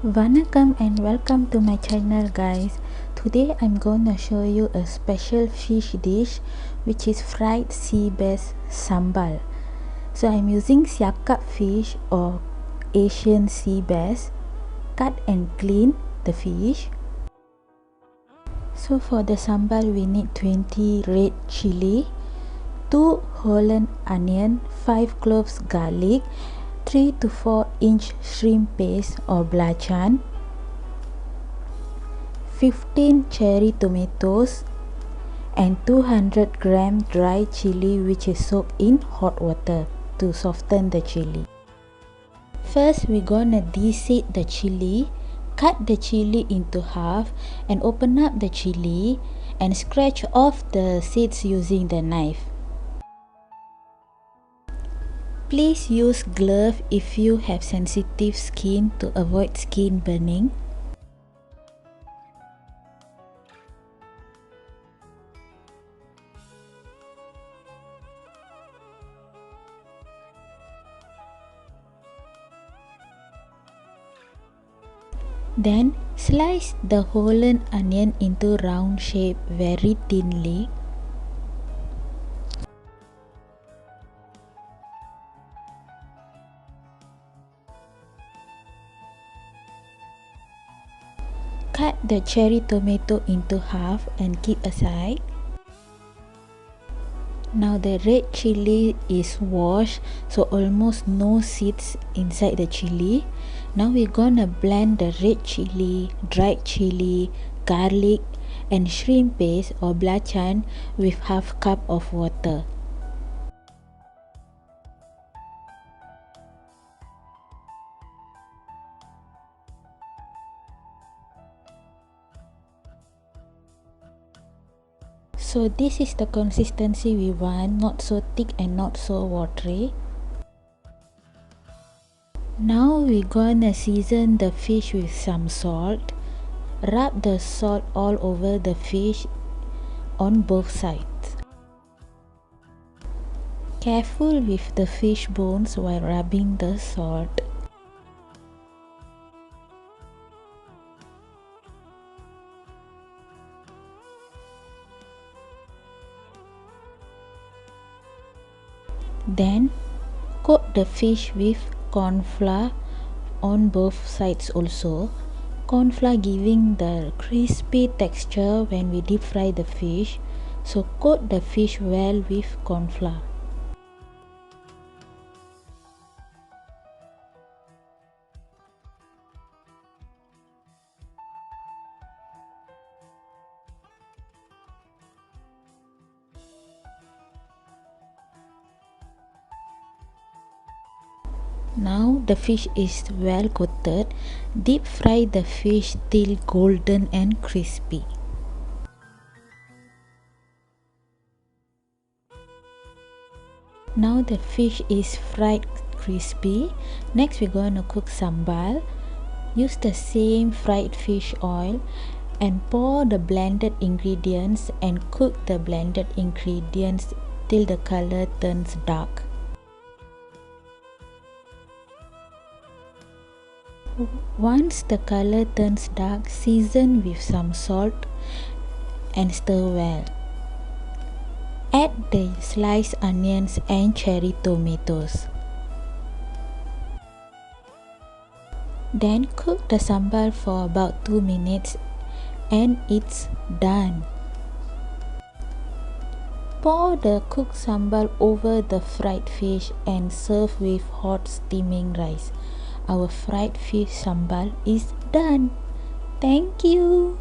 Vanakkam and welcome to my channel guys. Today I'm going to show you a special fish dish which is fried sea bass sambal. So I'm using Siakap fish or Asian sea bass. Cut and clean the fish. So for the sambal we need 20 red chili, 2 Holland onion, 5 cloves garlic, 3 to 4 inch shrimp paste or belacan, 15 cherry tomatoes and 200 gram dry chili which is soaked in hot water to soften the chili. First we're gonna deseed the chili. Cut the chili into half and open up the chili and scratch off the seeds using the knife. Please use glove if you have sensitive skin to avoid skin burning. Then slice the Holland onion into round shape very thinly. Cut the cherry tomato into half and keep aside. Now the red chili is washed, so almost no seeds inside the chili. Now we're gonna blend the red chili, dried chili, garlic and shrimp paste or belacan with half cup of water. So this is the consistency we want, not so thick and not so watery. Now we're gonna season the fish with some salt. Rub the salt all over the fish on both sides. Careful with the fish bones while rubbing the salt. Then coat the fish with cornflour on both sides also. Cornflour giving the crispy texture when we deep fry the fish. So coat the fish well with cornflour. Now the fish is well coated. Deep fry the fish till golden and crispy. Now the fish is fried crispy. Next we're going to cook sambal. Use the same fried fish oil and pour the blended ingredients and cook the blended ingredients till the color turns dark. Once the color turns dark, season with some salt and stir well. Add the sliced onions and cherry tomatoes. Then cook the sambal for about 2 minutes and it's done. Pour the cooked sambal over the fried fish and serve with hot steaming rice. Our fried fish sambal is done. Thank you.